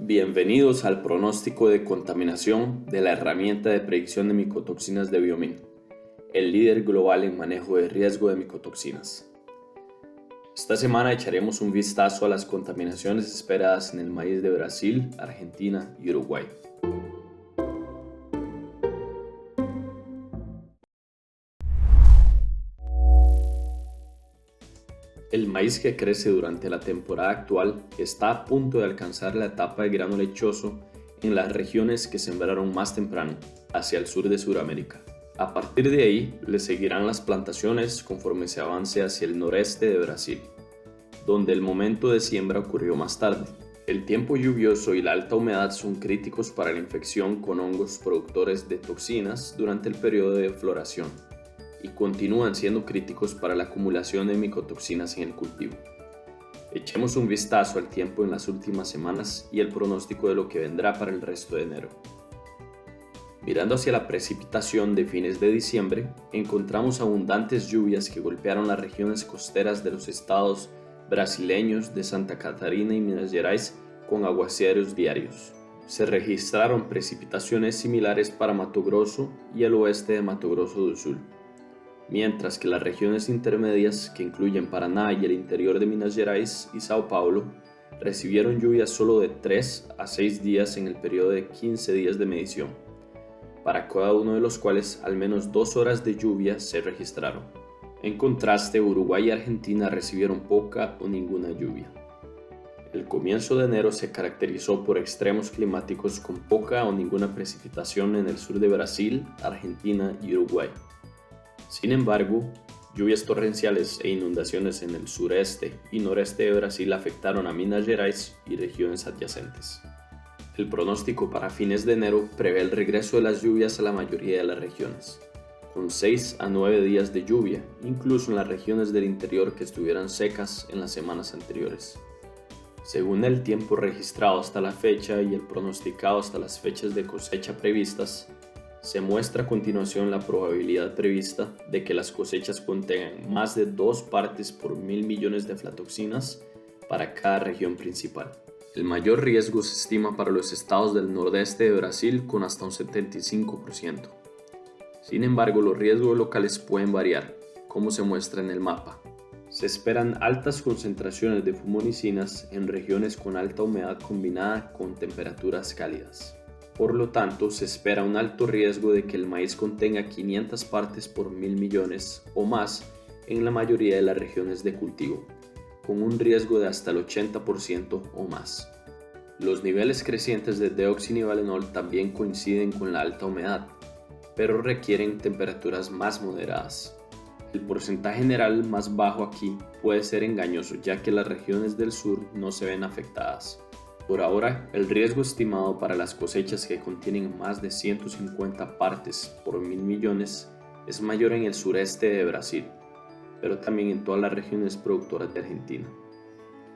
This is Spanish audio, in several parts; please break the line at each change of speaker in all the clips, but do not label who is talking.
Bienvenidos al pronóstico de contaminación de la herramienta de predicción de micotoxinas de Biomin, el líder global en manejo de riesgo de micotoxinas. Esta semana echaremos un vistazo a las contaminaciones esperadas en el maíz de Brasil, Argentina y Uruguay. El maíz que crece durante la temporada actual está a punto de alcanzar la etapa de grano lechoso en las regiones que sembraron más temprano, hacia el sur de Sudamérica. A partir de ahí, le seguirán las plantaciones conforme se avance hacia el noreste de Brasil, donde el momento de siembra ocurrió más tarde. El tiempo lluvioso y la alta humedad son críticos para la infección con hongos productores de toxinas durante el periodo de floración, y continúan siendo críticos para la acumulación de micotoxinas en el cultivo. Echemos un vistazo al tiempo en las últimas semanas y el pronóstico de lo que vendrá para el resto de enero. Mirando hacia la precipitación de fines de diciembre, encontramos abundantes lluvias que golpearon las regiones costeras de los estados brasileños de Santa Catarina y Minas Gerais con aguaceros diarios. Se registraron precipitaciones similares para Mato Grosso y el oeste de Mato Grosso do Sul, mientras que las regiones intermedias, que incluyen Paraná y el interior de Minas Gerais y Sao Paulo, recibieron lluvias solo de 3 a 6 días en el periodo de 15 días de medición, para cada uno de los cuales al menos 2 horas de lluvia se registraron. En contraste, Uruguay y Argentina recibieron poca o ninguna lluvia. El comienzo de enero se caracterizó por extremos climáticos con poca o ninguna precipitación en el sur de Brasil, Argentina y Uruguay. Sin embargo, lluvias torrenciales e inundaciones en el sureste y noreste de Brasil afectaron a Minas Gerais y regiones adyacentes. El pronóstico para fines de enero prevé el regreso de las lluvias a la mayoría de las regiones, con 6 a 9 días de lluvia, incluso en las regiones del interior que estuvieran secas en las semanas anteriores. Según el tiempo registrado hasta la fecha y el pronosticado hasta las fechas de cosecha previstas, se muestra a continuación la probabilidad prevista de que las cosechas contengan más de 2 partes por 1.000 millones de aflatoxinas para cada región principal. El mayor riesgo se estima para los estados del nordeste de Brasil con hasta un 75%. Sin embargo, los riesgos locales pueden variar, como se muestra en el mapa. Se esperan altas concentraciones de fumonicinas en regiones con alta humedad combinada con temperaturas cálidas. Por lo tanto, se espera un alto riesgo de que el maíz contenga 500 partes por 1.000 millones o más en la mayoría de las regiones de cultivo, con un riesgo de hasta el 80% o más. Los niveles crecientes de deoxinivalenol también coinciden con la alta humedad, pero requieren temperaturas más moderadas. El porcentaje general más bajo aquí puede ser engañoso, ya que las regiones del sur no se ven afectadas. Por ahora, el riesgo estimado para las cosechas que contienen más de 150 partes por 1.000 millones es mayor en el sureste de Brasil, pero también en todas las regiones productoras de Argentina.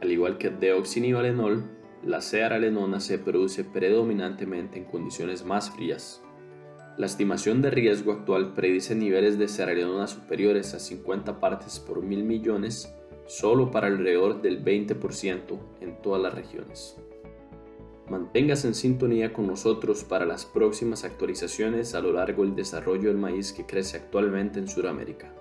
Al igual que el deoxinivalenol, la cearalenona se produce predominantemente en condiciones más frías. La estimación de riesgo actual predice niveles de cearalenona superiores a 50 partes por 1.000 millones solo para alrededor del 20% en todas las regiones. Manténgase en sintonía con nosotros para las próximas actualizaciones a lo largo del desarrollo del maíz que crece actualmente en Sudamérica.